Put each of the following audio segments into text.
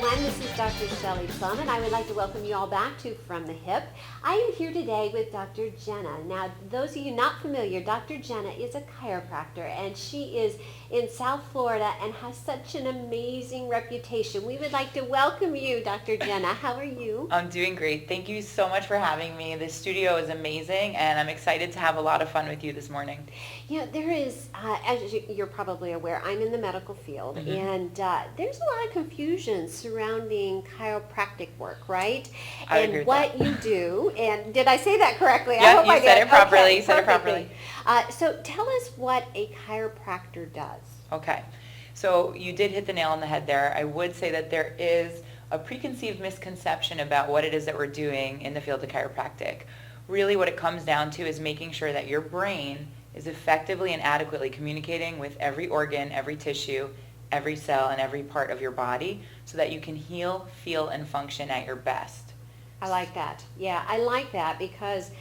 everyone. This is Dr. Shelley Plumb, and I would like to welcome you all back to From the Hip. I am here today with Dr. Gena. Now, those of you not familiar, Dr. Gena is a chiropractor, and she is in South Florida and has such an amazing reputation. We would like to welcome you, Dr. Gena. How are you? I'm doing great. Thank you so much for having me. This studio is amazing, and I'm excited to have a lot of fun with you this morning. You know, there is, as you're probably aware, I'm in the medical field, and there's a lot of confusion surrounding chiropractic work, right? I agree with what that. you do, and did I say that correctly? Yeah, I hope you I said did. it properly. Okay, You said it perfectly. properly. So tell us what a chiropractor does. Okay. So you did hit the nail on the head there. I would say that there is a preconceived misconception about what it is that we're doing in the field of chiropractic. Really what it comes down to is making sure that your brain is effectively and adequately communicating with every organ, every tissue, every cell, and every part of your body so that you can heal, feel, and function at your best. I like that. Yeah, I like that because,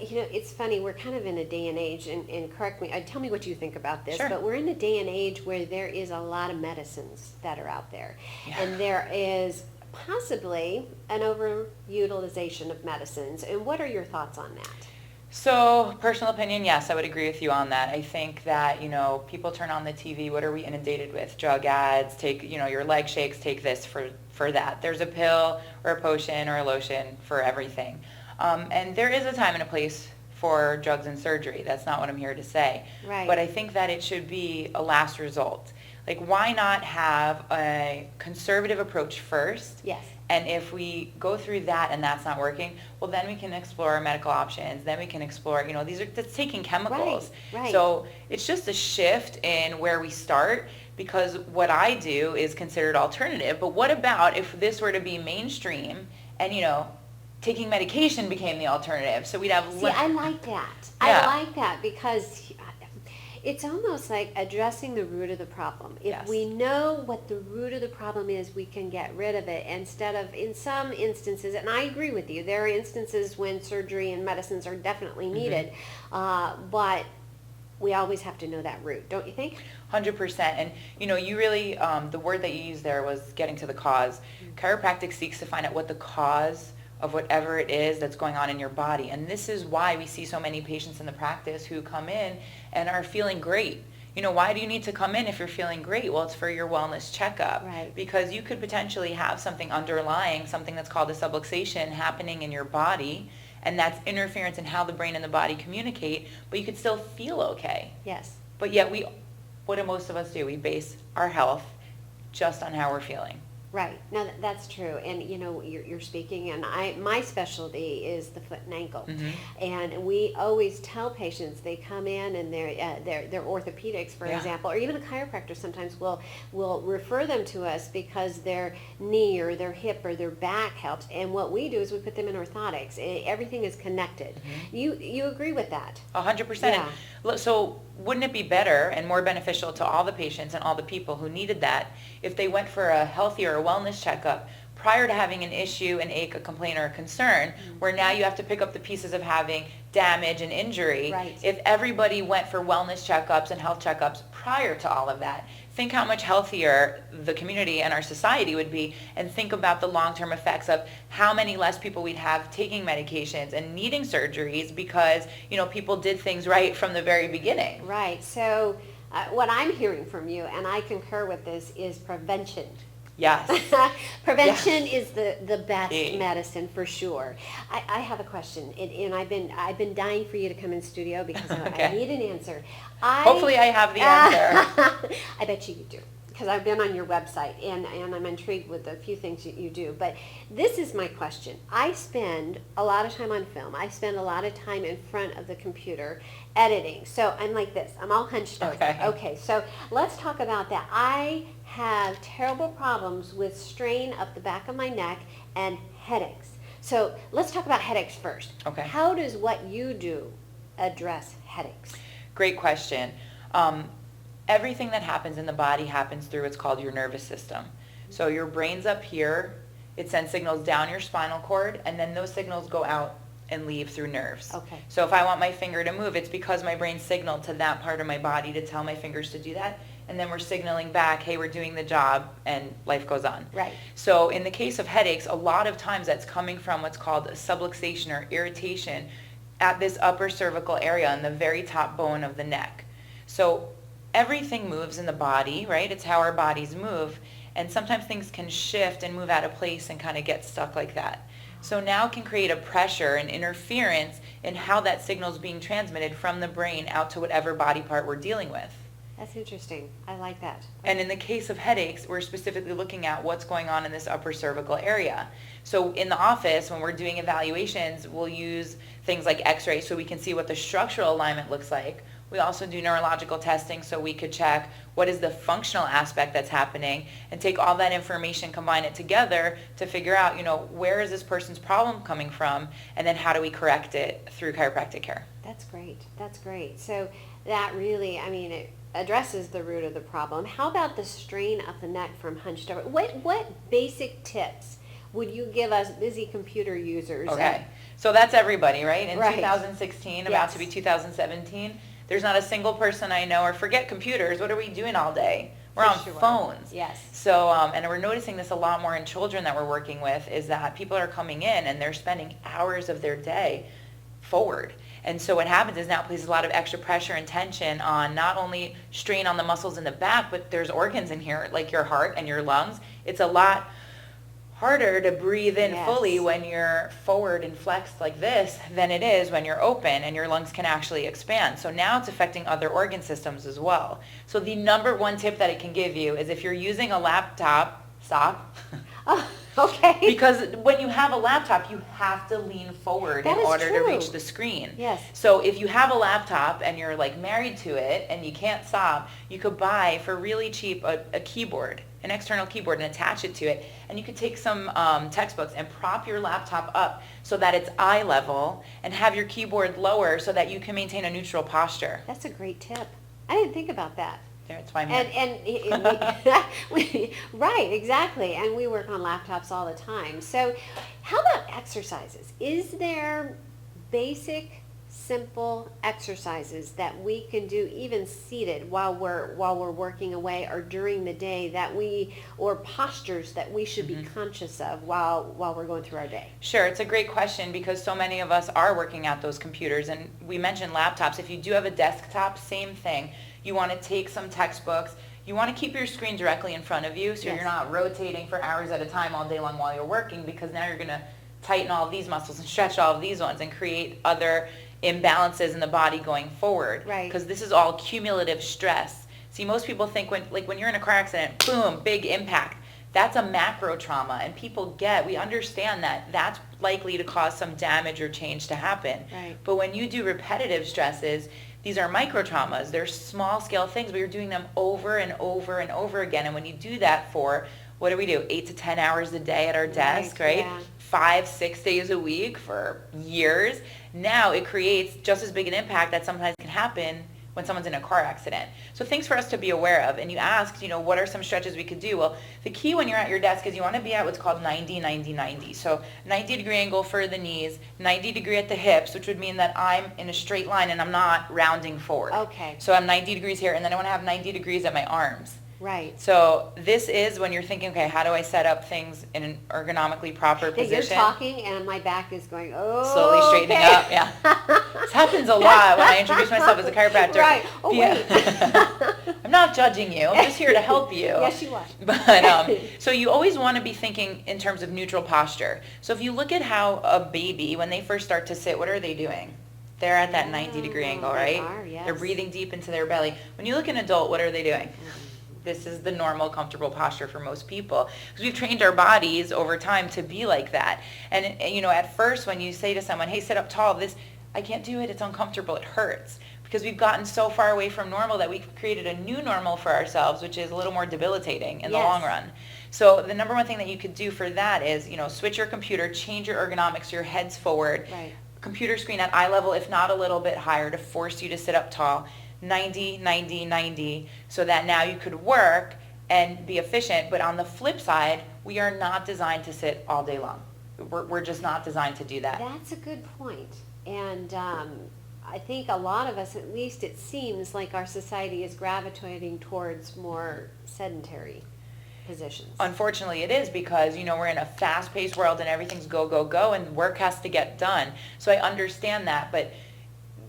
you know, it's funny. We're kind of in a day and age, and correct me, tell me what you think about this, Sure. but we're in a day and age where there is a lot of medicines that are out there. Yeah. And there is possibly an overutilization of medicines. And what are your thoughts on that? So, personal opinion, yes, I would agree with you on that. I think that, people turn on the TV, what are we inundated with? Drug ads, take, your leg shakes, take this for that. There's a pill or a potion or a lotion for everything. And there is a time and a place for drugs and surgery. That's not what I'm here to say. Right. But I think that it should be a last result. Like, why not have a conservative approach first? Yes. And if we go through that and that's not working, well, then we can explore our medical options. Then we can explore, that's taking chemicals. Right. So it's just a shift in where we start, because what I do is considered alternative. But what about if this were to be mainstream and, taking medication became the alternative? So we'd have... See, I like that. Yeah. I like that because it's almost like addressing the root of the problem. If Yes. we know what the root of the problem is, we can get rid of it instead of, in some instances, and I agree with you, there are instances when surgery and medicines are definitely needed, but we always have to know that root, don't you think? 100%. And, you really, the word that you used there was getting to the cause. Chiropractic seeks to find out what the cause of whatever it is that's going on in your body. And this is why we see so many patients in the practice who come in and are feeling great. Why do you need to come in if you're feeling great? Well, it's for your wellness checkup. Right. Because you could potentially have something underlying, something that's called a subluxation happening in your body, and that's interference in how the brain and the body communicate, but you could still feel okay. Yes. But yet what do most of us do? We base our health just on how we're feeling. Right. Now that's true, and you're speaking, and my specialty is the foot and ankle, and we always tell patients they come in and they're orthopedics, for example, or even a chiropractor sometimes will refer them to us because their knee or their hip or their back helps, and what we do is we put them in orthotics. Everything is connected. You agree with that? 100%. Yeah. So wouldn't it be better and more beneficial to all the patients and all the people who needed that if they went for a healthier wellness checkup prior to having an issue, an ache, a complaint, or a concern, where now you have to pick up the pieces of having damage and injury? Right. If everybody went for wellness checkups and health checkups prior to all of that, think how much healthier the community and our society would be, and think about the long-term effects of how many less people we'd have taking medications and needing surgeries because, people did things right from the very beginning. Right. So what I'm hearing from you, and I concur with this, is prevention. Yes. Prevention is the best Yeah. medicine for sure. I have a question, and I've been dying for you to come in studio because I Okay. need an answer. Hopefully I have the answer. I bet you do, because I've been on your website, and I'm intrigued with a few things you do. But this is my question. I spend a lot of time on film. I spend a lot of time in front of the computer editing. So I'm like this. I'm all hunched over. Okay, so let's talk about that. I have terrible problems with strain up the back of my neck and headaches. So let's talk about headaches first. Okay. How does what you do address headaches? Great question. Everything that happens in the body happens through what's called your nervous system. So your brain's up here, it sends signals down your spinal cord, and then those signals go out and leave through nerves. Okay. So if I want my finger to move, it's because my brain signaled to that part of my body to tell my fingers to do that, and then we're signaling back, hey, we're doing the job, and life goes on. Right. So in the case of headaches, a lot of times that's coming from what's called a subluxation or irritation at this upper cervical area in the very top bone of the neck. So everything moves in the body, right? It's how our bodies move. And sometimes things can shift and move out of place and kind of get stuck like that. So now it can create a pressure and interference in how that signal is being transmitted from the brain out to whatever body part we're dealing with. That's interesting. I like that. And in the case of headaches, we're specifically looking at what's going on in this upper cervical area. So in the office, when we're doing evaluations, we'll use things like x-ray so we can see what the structural alignment looks like. We also do neurological testing so we could check what is the functional aspect that's happening and take all that information, combine it together to figure out, where is this person's problem coming from, and then how do we correct it through chiropractic care. That's great. That's great. So that really, it addresses the root of the problem. How about the strain of the neck from hunched over? What basic tips would you give us busy computer users? Okay. So that's everybody, right? In Right. 2016, about to be 2017, there's not a single person I know, or forget computers, what are we doing all day? We're on For sure. phones. Yes. So, and we're noticing this a lot more in children that we're working with, is that people are coming in and they're spending hours of their day forward. And so what happens is now it places a lot of extra pressure and tension on not only strain on the muscles in the back, but there's organs in here, like your heart and your lungs. It's a lot harder to breathe in Yes. fully when you're forward and flexed like this than it is when you're open and your lungs can actually expand. So now it's affecting other organ systems as well. So the number one tip that it can give you is if you're using a laptop, stop. Oh, okay. Because when you have a laptop, you have to lean forward That in is order to true. reach the screen. Yes. So if you have a laptop and you're like married to it and you can't stop, you could buy for really cheap a keyboard, an external keyboard, and attach it to it. And you could take some textbooks and prop your laptop up so that it's eye level and have your keyboard lower so that you can maintain a neutral posture. That's a great tip. I didn't think about that. That's why I'm here. Right, exactly. And we work on laptops all the time. So how about exercises? Is there basic, simple exercises that we can do even seated while we're working away or during the day or postures that we should be conscious of while we're going through our day? Sure, it's a great question because so many of us are working at those computers, and we mentioned laptops. If you do have a desktop, same thing. You want to take some textbooks. You want to keep your screen directly in front of you so Yes. you're not rotating for hours at a time all day long while you're working, because now you're going to tighten all of these muscles and stretch all of these ones and create other imbalances in the body going forward. Right. Because this is all cumulative stress. See, most people think when you're in a car accident, boom, big impact. That's a macro trauma, and we understand that that's likely to cause some damage or change to happen. Right. But when you do repetitive stresses, these are micro traumas. They're small scale things, but you're doing them over and over and over again. And when you do that for, what do we do, 8 to 10 hours a day at our desk, right? Yeah. 5-6 days a week for years. Now it creates just as big an impact that sometimes can happen when someone's in a car accident. So things for us to be aware of. And you asked, what are some stretches we could do? Well, the key when you're at your desk is you want to be at what's called 90-90-90. So 90-degree angle for the knees, 90-degree at the hips, which would mean that I'm in a straight line and I'm not rounding forward. Okay. So I'm 90 degrees here, and then I want to have 90 degrees at my arms. Right. So this is when you're thinking, okay, how do I set up things in an ergonomically proper Hey, position? you're talking and my back is going, oh, Slowly straightening okay. up, yeah. This happens a lot when I introduce myself as a chiropractor. Right. Oh, Yeah. wait. I'm not judging you. I'm just here to help you. Yes, you are. But so you always want to be thinking in terms of neutral posture. So if you look at how a baby, when they first start to sit, what are they doing? They're at that 90-degree angle, they right? are, yes. They're breathing deep into their belly. When you look at an adult, what are they doing? This is the normal, comfortable posture for most people, because we've trained our bodies over time to be like that. And at first, when you say to someone, "Hey, sit up tall," I can't do it. It's uncomfortable. It hurts, because we've gotten so far away from normal that we've created a new normal for ourselves, which is a little more debilitating in the Yes. long run. So the number one thing that you could do for that is, switch your computer, change your ergonomics, your head's forward. Right. Computer screen at eye level, if not a little bit higher, to force you to sit up tall. 90-90-90, so that now you could work and be efficient. But on the flip side, we are not designed to sit all day long. We're just not designed to do that. That's a good point. And I think a lot of us, at least it seems like our society is gravitating towards more sedentary positions. Unfortunately, it is because, we're in a fast-paced world and everything's go, go, go, and work has to get done. So I understand that, but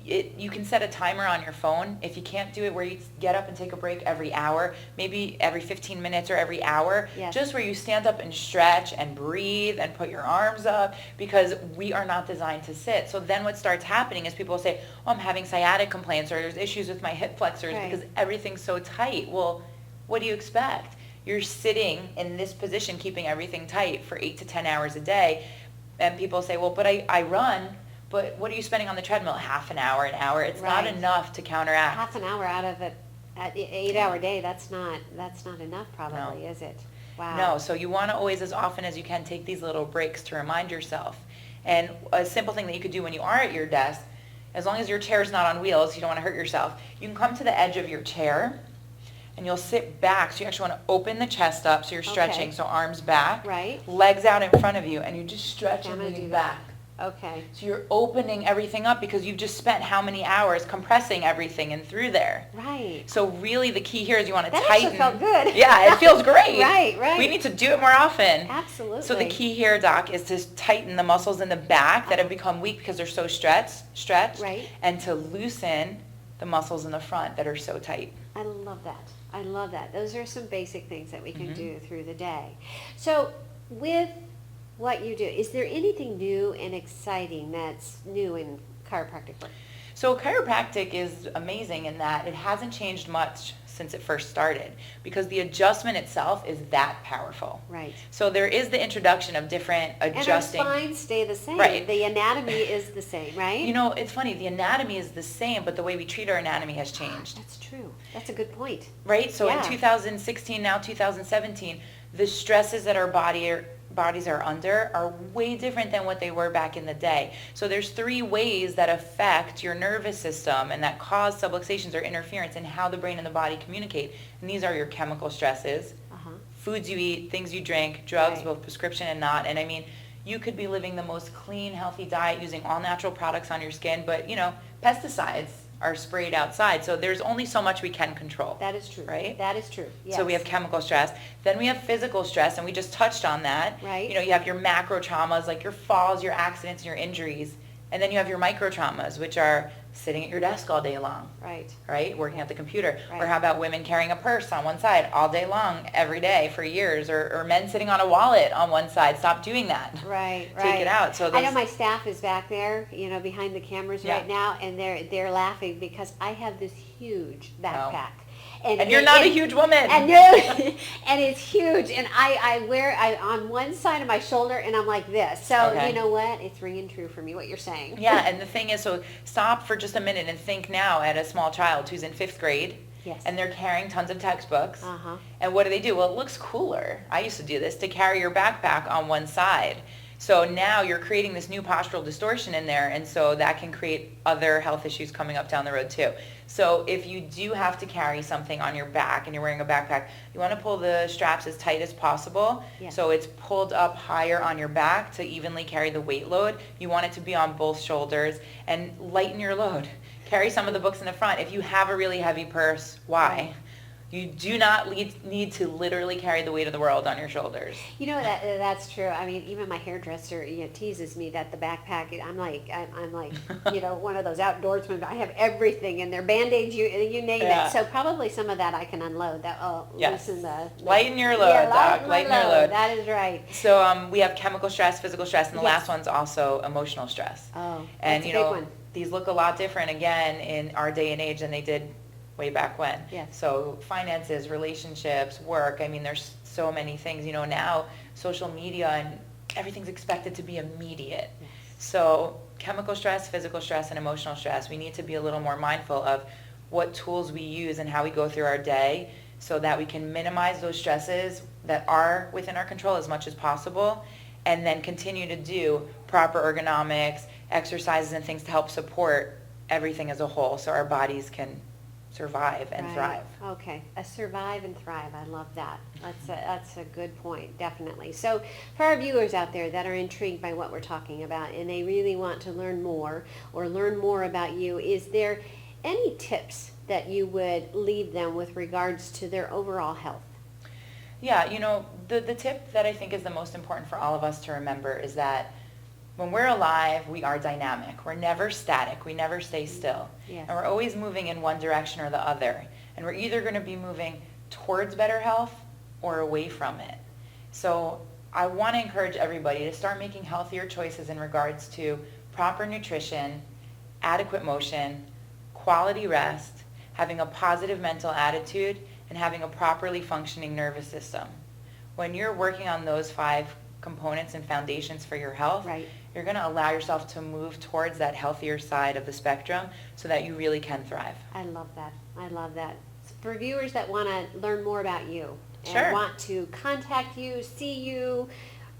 you can set a timer on your phone. If you can't do it where you get up and take a break every hour, maybe every 15 minutes or every hour, Yes. just where you stand up and stretch and breathe and put your arms up, because we are not designed to sit. So then what starts happening is people say, oh, I'm having sciatic complaints, or there's issues with my hip flexors Right. because everything's so tight. Well, what do you expect? You're sitting in this position, keeping everything tight for 8 to 10 hours a day. And people say, well, but I run. But what are you spending on the treadmill? Half an hour, an hour? It's not Right. enough to counteract. Half an hour out of an 8-hour day, that's not enough probably, No. is it? Wow. No, so you want to always, as often as you can, take these little breaks to remind yourself. And a simple thing that you could do when you are at your desk, as long as your chair is not on wheels, you don't want to hurt yourself, you can come to the edge of your chair and you'll sit back. So you actually want to open the chest up, so you're stretching, Okay. so arms back, Right. legs out in front of you, and you just stretch Okay, I'm and gonna do lean that. back. Okay. So you're opening everything up because you've just spent how many hours compressing everything and through there. Right. So really the key here is you want to That tighten. actually felt good. Yeah, it feels great. Right. We need to do it more often. Absolutely. So the key here, Doc, is to tighten the muscles in the back that have become weak because they're so stretched, Right. and to loosen the muscles in the front that are so tight. I love that. I love that. Those are some basic things that we can Mhm. do through the day. So with what you do, is there anything new and exciting that's new in chiropractic work? So chiropractic is amazing in that it hasn't changed much since it first started, because the adjustment itself is that powerful. Right. So there is the introduction of different adjusting. And our spines stay the same. Right. The anatomy is the same, right? It's funny, the anatomy is the same, but the way we treat our anatomy has changed. That's true. That's a good point. Right? So Yeah. in 2016, now 2017, the stresses that our bodies are under are way different than what they were back in the day. So there's 3 ways that affect your nervous system and that cause subluxations or interference in how the brain and the body communicate. And these are your chemical stresses, Uh-huh. foods you eat, things you drink, drugs, Right. both prescription and not. And I mean, you could be living the most clean, healthy diet using all natural products on your skin, but pesticides are sprayed outside. So there's only so much we can control. That is true. Right? That is true. Yes. So we have chemical stress. Then we have physical stress, and we just touched on that. Right. You have your macro traumas, like your falls, your accidents, and your injuries. And then you have your micro traumas, which are sitting at your desk all day long, Right. right? Working at the computer. Right. Or how about women carrying a purse on one side all day long, every day for years, or men sitting on a wallet on one side. Stop doing that. Right. Take it out. So I know those- my staff is back there, behind the cameras Yeah. right now, and they're laughing because I have this huge backpack. And you're not a huge woman. And no, and it's huge, and I wear on one side of my shoulder, and I'm like this. So Okay. you know what? It's ringing true for me what you're saying. Yeah, and the thing is, so stop for just a minute and think now at a small child who's in 5th grade. Yes. And they're carrying tons of textbooks. Uh-huh. And what do? Well, it looks cooler. I used to do this, to carry your backpack on one side. So now you're creating this new postural distortion in there, and so that can create other health issues coming up down the road too. So if you do have to carry something on your back and you're wearing a backpack, you want to pull the straps as tight as possible. Yes. So it's pulled up higher on your back to evenly carry the weight load. You want it to be on both shoulders, and lighten your load. Carry some of the books in the front. If you have a really heavy purse, why? Right. You do not need to literally carry the weight of the world on your shoulders. That's true. I mean, even my hairdresser teases me that the backpack. I'm like one of those outdoorsmen. I have everything in there, Band-Aids, you name Yeah. it. So probably some of that I can unload. That will Yes. loosen the Lighten your load, Doc. lighten Lighten your load. That is right. So we have chemical stress, physical stress, and the Yes. last one's also emotional stress. Oh, And that's a big one. these look a lot different again in our day and age than they did way back when. Yes. So finances, relationships, work. I mean, there's so many things. Now social media and everything's expected to be immediate. Yes. So chemical stress, physical stress, and emotional stress, we need to be a little more mindful of what tools we use and how we go through our day so that we can minimize those stresses that are within our control as much as possible, and then continue to do proper ergonomics, exercises, and things to help support everything as a whole so our bodies can survive and Right. thrive. Okay, a survive and thrive. I love that. That's a good point, definitely. So for our viewers out there that are intrigued by what we're talking about and they really want to learn more or learn more about you, is there any tips that you would leave them with regards to their overall health? Yeah, the tip that I think is the most important for all of us to remember is that when we're alive, we are dynamic. We're never static. We never stay still. Yes. And we're always moving in one direction or the other. And we're either going to be moving towards better health or away from it. So I want to encourage everybody to start making healthier choices in regards to proper nutrition, adequate motion, quality rest, having a positive mental attitude, and having a properly functioning nervous system. When you're working on those 5 components and foundations for your health, Right. you're going to allow yourself to move towards that healthier side of the spectrum so that you really can thrive. I love that. I love that. For viewers that want to learn more about you and Sure. want to contact you, see you,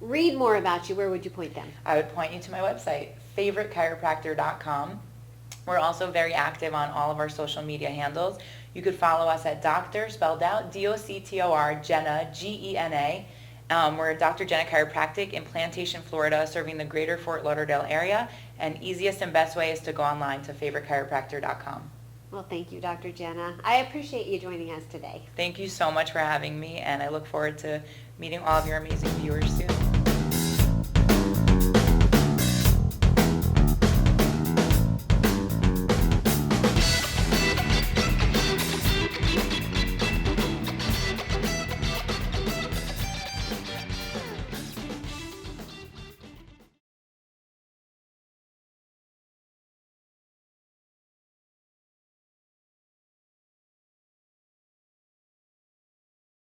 read more about you, where would you point them? I would point you to my website, favoritechiropractor.com. We're also very active on all of our social media handles. You could follow us at Dr. spelled out, D-O-C-T-O-R, Gena, G-E-N-A. We're Dr. Gena Chiropractic in Plantation, Florida, serving the greater Fort Lauderdale area. And easiest and best way is to go online to favoritechiropractor.com. Well, thank you, Dr. Gena. I appreciate you joining us today. Thank you so much for having me, and I look forward to meeting all of your amazing viewers soon.